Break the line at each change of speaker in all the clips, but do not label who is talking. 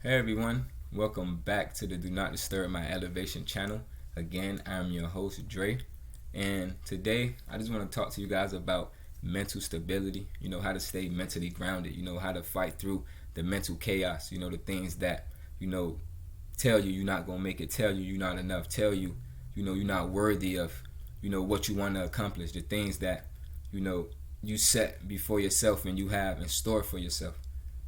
Hey everyone, welcome back to the Do Not Disturb My Elevation channel. Again, I'm your host Dre, and today I just want to talk to you guys about mental stability, how to stay mentally grounded, how to fight through the mental chaos, the things that, tell you you're not going to make it, tell you you're not enough, tell you, you're not worthy of, what you want to accomplish, the things that, you set before yourself and you have in store for yourself.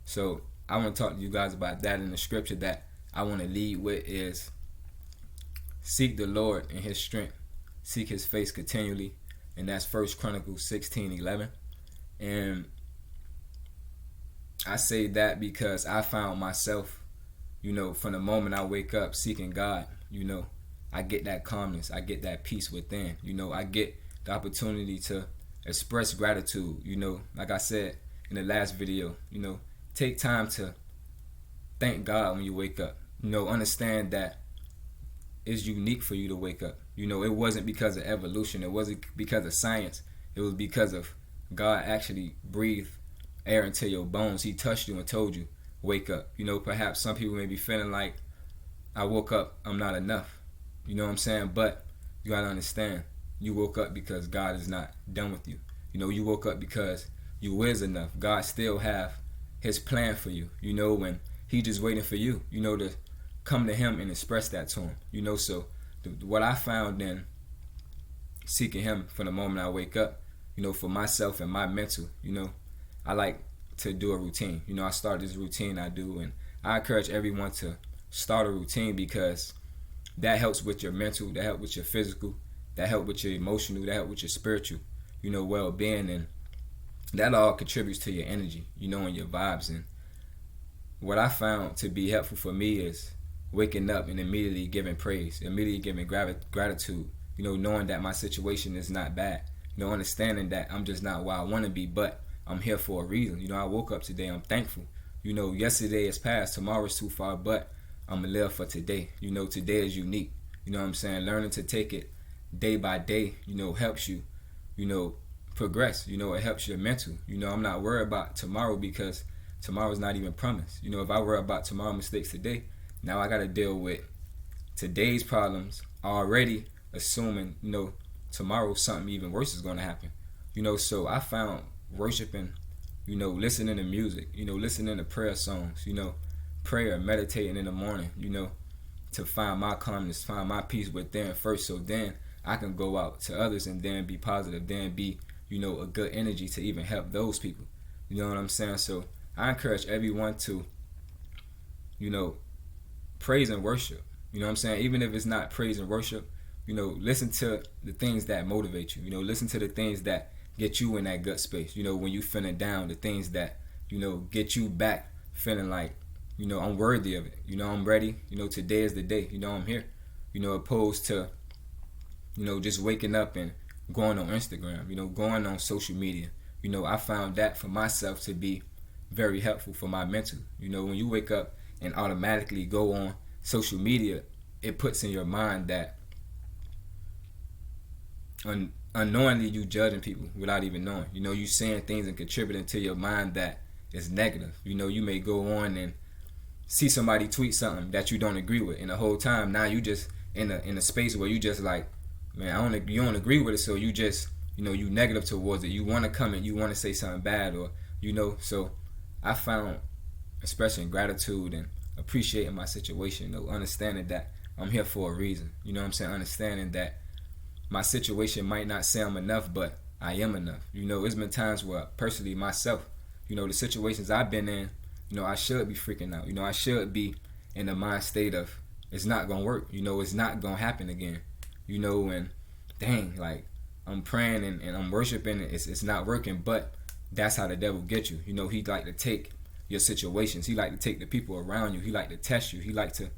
So I want to talk to you guys about that. In the scripture that I want to lead with is seek the Lord in his strength, seek his face continually, and that's First Chronicles 16:11. And I say that because I found myself, from the moment I wake up seeking God, I get that calmness, I get that peace within, I get the opportunity to express gratitude, like I said in the last video, take time to thank God when you wake up. Understand that it's unique for you to wake up. It wasn't because of evolution. It wasn't because of science. It was because of God actually breathed air into your bones. He touched you and told you, wake up. Perhaps some people may be feeling like, I woke up, I'm not enough. You know what I'm saying? But you gotta understand, you woke up because God is not done with you. You woke up because you is enough. God still have his plan for you, and he just waiting for you, to come to him and express that to him, so what I found in seeking him from the moment I wake up, for myself and my mental, I like to do a routine. I start this routine I do, and I encourage everyone to start a routine because that helps with your mental, that helps with your physical, that helps with your emotional, that helps with your spiritual, well-being, and that all contributes to your energy, and your vibes. And what I found to be helpful for me is waking up and immediately giving praise, immediately giving gratitude, knowing that my situation is not bad, understanding that I'm just not where I want to be, but I'm here for a reason. I woke up today, I'm thankful. Yesterday is past, tomorrow's too far, but I'm going to live for today. Today is unique. What I'm saying? Learning to take it day by day, helps you, progress. It helps your mental. I'm not worried about tomorrow because tomorrow's not even promised. If I worry about tomorrow's mistakes today, now I got to deal with today's problems already, assuming, tomorrow something even worse is going to happen. So I found worshiping, listening to music, listening to prayer songs, prayer, meditating in the morning, to find my calmness, find my peace within first, so then I can go out to others and then be positive, then be, a good energy to even help those people. You know what I'm saying? So I encourage everyone to, praise and worship. What I'm saying? Even if it's not praise and worship, listen to the things that motivate you. Listen to the things that get you in that gut space. When you feeling down, the things that, get you back feeling like, I'm worthy of it. I'm ready. Today is the day. I'm here. Opposed to, just waking up and going on Instagram, going on social media. I found that for myself to be very helpful for my mental. When you wake up and automatically go on social media, it puts in your mind that unknowingly you judging people without even knowing. You saying things and contributing to your mind that is negative. You may go on and see somebody tweet something that you don't agree with, and the whole time now you just in a space where you just like, man, you don't agree with it, so you just, you negative towards it. You want to comment, you want to say something bad, or, so I found expressing gratitude and appreciating my situation, understanding that I'm here for a reason. Understanding that my situation might not say I'm enough, but I am enough. It's been times where, personally, myself, the situations I've been in, I should be freaking out. I should be in the mind state of, it's not going to work. It's not going to happen again. And dang, like, I'm praying and I'm worshiping, it's not working, but that's how the devil gets you. He like to take your situations. He like to take the people around you. He like to test you. He like to,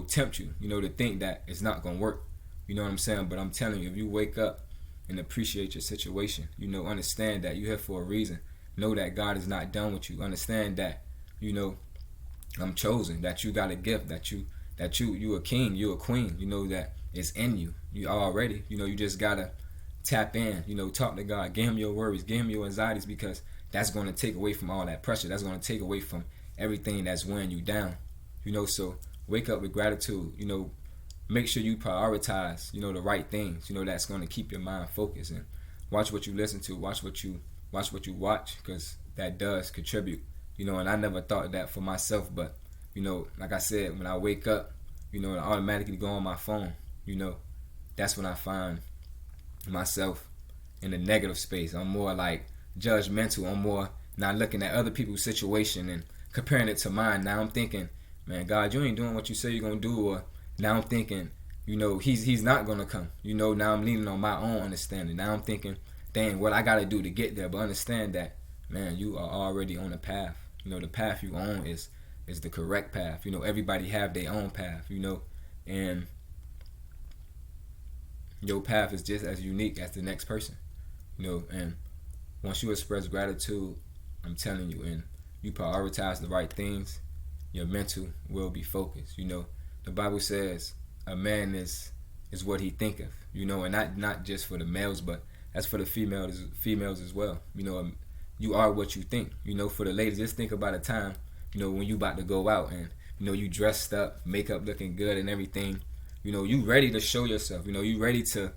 tempt you, to think that it's not going to work. You know what I'm saying? But I'm telling you, if you wake up and appreciate your situation, understand that you're here for a reason. Know that God is not done with you. Understand that, I'm chosen, that you got a gift, that you a king, you a queen, that it's in you. You already, you just gotta tap in, talk to God, give him your worries, give him your anxieties, because that's going to take away from all that pressure. That's going to take away from everything that's weighing you down. So wake up with gratitude. Make sure you prioritize, the right things, that's going to keep your mind focused, and watch what you listen to, watch what you watch, because that does contribute, and I never thought of that for myself, but, like I said, when I wake up, I automatically go on my phone, that's when I find myself in a negative space. I'm more like judgmental. I'm more not looking at other people's situation and comparing it to mine. Now I'm thinking, man, God, you ain't doing what you say you're gonna do. Or now I'm thinking, he's not gonna come. Now I'm leaning on my own understanding. Now I'm thinking, dang, what I gotta do to get there. But understand that, man, you are already on a path. The path you on is the correct path. Everybody have their own path. And your path is just as unique as the next person. And once you express gratitude, I'm telling you, and you prioritize the right things, your mental will be focused. The Bible says a man is what he thinketh, and not just for the males, but that's for the females as well. You are what you think. For the ladies, just think about a time, when you about to go out and, you dressed up, makeup looking good and everything. You ready to show yourself. You ready to,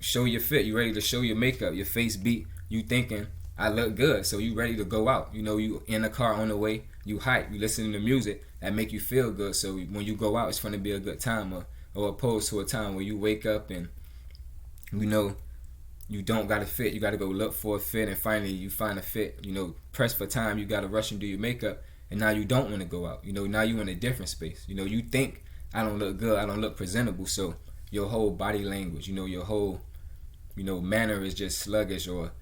show your fit. You ready to show your makeup, your face beat. You thinking, I look good, so you ready to go out. You in the car on the way, you hype, you listening to music that make you feel good. So when you go out, it's going to be a good time, or opposed to a time where you wake up and you don't got a fit. You got to go look for a fit, and finally you find a fit. Press for time. You got to rush and do your makeup, and now you don't want to go out. Now you in a different space. You think, I don't look good, I don't look presentable. So your whole body language, your whole, manner is just sluggish, or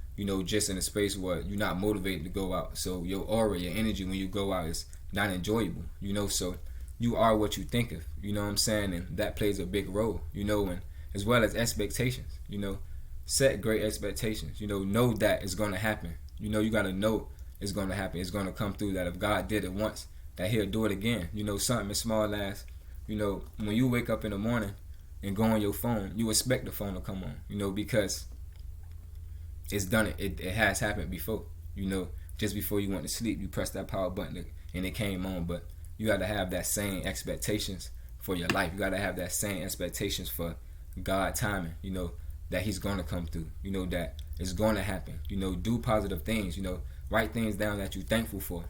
just in a space where you're not motivated to go out. So your aura, your energy when you go out is not enjoyable. So you are what you think of. You know what I'm saying? And that plays a big role. And as well as expectations. Set great expectations. Know that it's going to happen. You got to know it's going to happen. It's going to come through. That if God did it once, that He'll do it again. Something as small as, when you wake up in the morning and go on your phone, you expect the phone to come on. Because it's done it. It has happened before. Just before you went to sleep, you pressed that power button and it came on. But you got to have that same expectations for your life. You got to have that same expectations for God timing. That He's going to come through. That it's going to happen. Do positive things. Write things down that you're thankful for.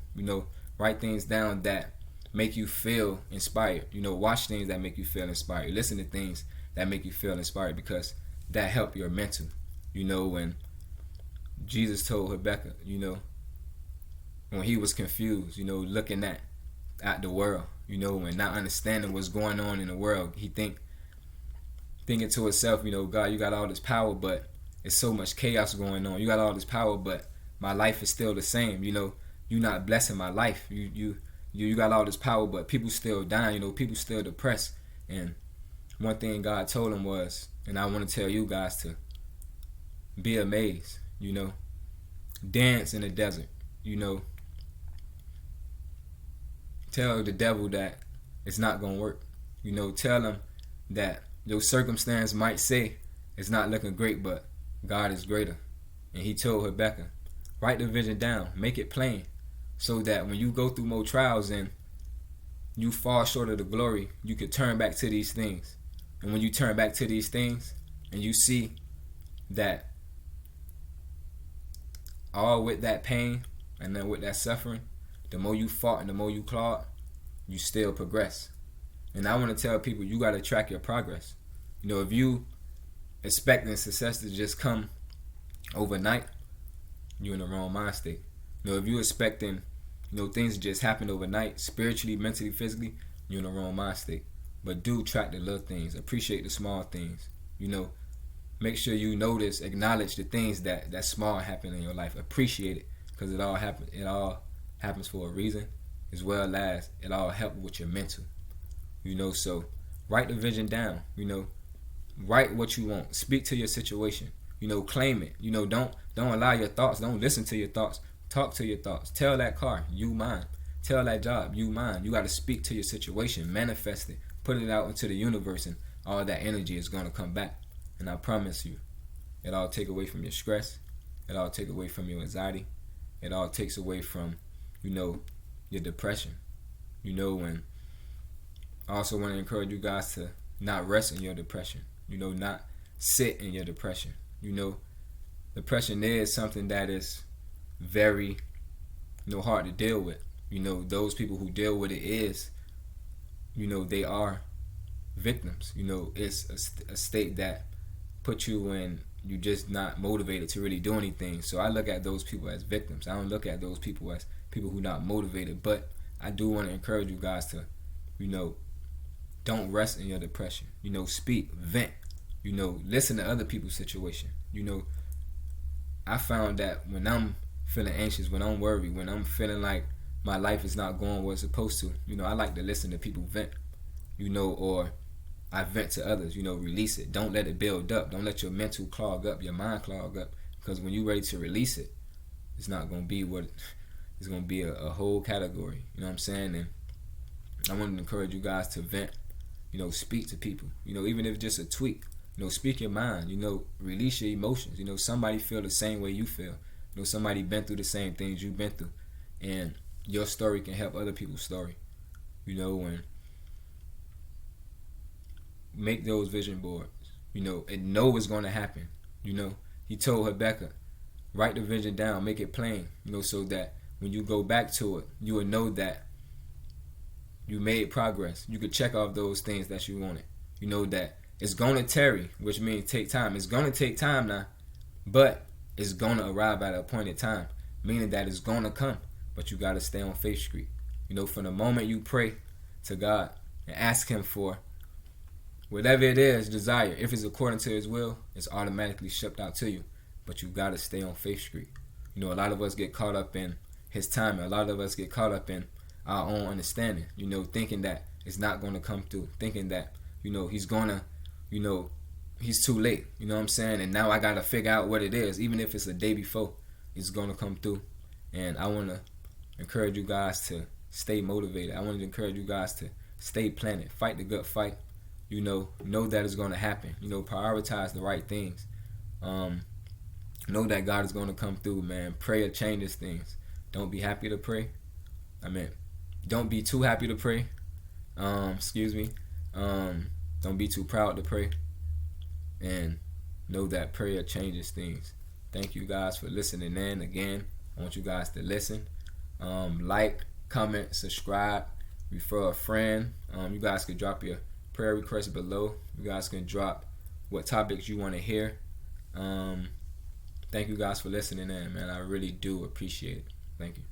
Write things down that make you feel inspired. Watch things that make you feel inspired. Listen to things that make you feel inspired, because that help your mental. When Jesus told Habakkuk, when he was confused, looking at the world, and not understanding what's going on in the world, he thinking to himself, God, you got all this power, but it's so much chaos going on. You got all this power, but my life is still the same. You're not blessing my life. You got all this power, but people still dying. People still depressed. And one thing God told him was, and I want to tell you guys to be amazed. Dance in the desert. Tell the devil that it's not gonna work. Tell him that your circumstance might say it's not looking great, but God is greater. And He told Habakkuk, write the vision down, make it plain, so that when you go through more trials and you fall short of the glory, you could turn back to these things. And when you turn back to these things and you see that all with that pain and then with that suffering, the more you fought and the more you clawed, you still progress. And I want to tell people, you got to track your progress. If you expecting success to just come overnight, you're in the wrong mind state. If you expecting, things to just happen overnight, spiritually, mentally, physically, you're in the wrong mind state. But do track the little things. Appreciate the small things. Make sure you notice, acknowledge the things that small happen in your life. Appreciate it, because it all happens for a reason, as well as it all helps with your mental. So write the vision down. Write what you want. Speak to your situation. Claim it. Don't allow your thoughts. Don't listen to your thoughts. Talk to your thoughts. Tell that car, you mine. Tell that job, you mine. You got to speak to your situation. Manifest it. Put it out into the universe, and all that energy is going to come back. And I promise you, it all take away from your stress. It all take away from your anxiety. It all takes away from, your depression. And I also want to encourage you guys to not rest in your depression, not sit in your depression. Depression is something that is very, hard to deal with. Those people who deal with it they are victims. It's a state that puts you in, you just not motivated to really do anything. So I look at those people as victims. I don't look at those people as people who not motivated. But I do want to encourage you guys to, don't rest in your depression. Speak, vent. Listen to other people's situation. I found that when I'm feeling anxious, when I'm worried, when I'm feeling like my life is not going where it's supposed to, I like to listen to people vent, or I vent to others, release it. Don't let it build up. Don't let your mental clog up, your mind clog up, because when you're ready to release it, it's not going to be what it's going to be, a whole category. You know what I'm saying? And I want to encourage you guys to vent, speak to people, even if it's just a tweet. Speak your mind, release your emotions. Somebody feel the same way you feel. Somebody been through the same things you've been through. And your story can help other people's story. And make those vision boards, and know what's going to happen. He told Habakkuk, write the vision down, make it plain, so that when you go back to it, you will know that you made progress. You could check off those things that you wanted. That it's going to tarry, which means take time. It's going to take time now, but it's going to arrive at an appointed time, meaning that it's going to come, but you got to stay on Faith Street. From the moment you pray to God and ask Him for whatever it is, desire, if it's according to His will, it's automatically shipped out to you, but you got to stay on Faith Street. A lot of us get caught up in His timing. A lot of us get caught up in our own understanding, thinking that it's not going to come through, thinking that, He's going to, He's too late, what I'm saying? And now I got to figure out what it is, even if it's a day before, it's going to come through. And I want to encourage you guys to stay motivated. I want to encourage you guys to stay planted, fight the good fight, know that it's going to happen, prioritize the right things. Know that God is going to come through, man. Prayer changes things. Don't be happy to pray. Don't be too happy to pray. Don't be too proud to pray. And know that prayer changes things. Thank you guys for listening in. Again, I want you guys to listen. Like, comment, subscribe, refer a friend. You guys can drop your prayer requests below. You guys can drop what topics you want to hear. Thank you guys for listening in, man. I really do appreciate it. Thank you.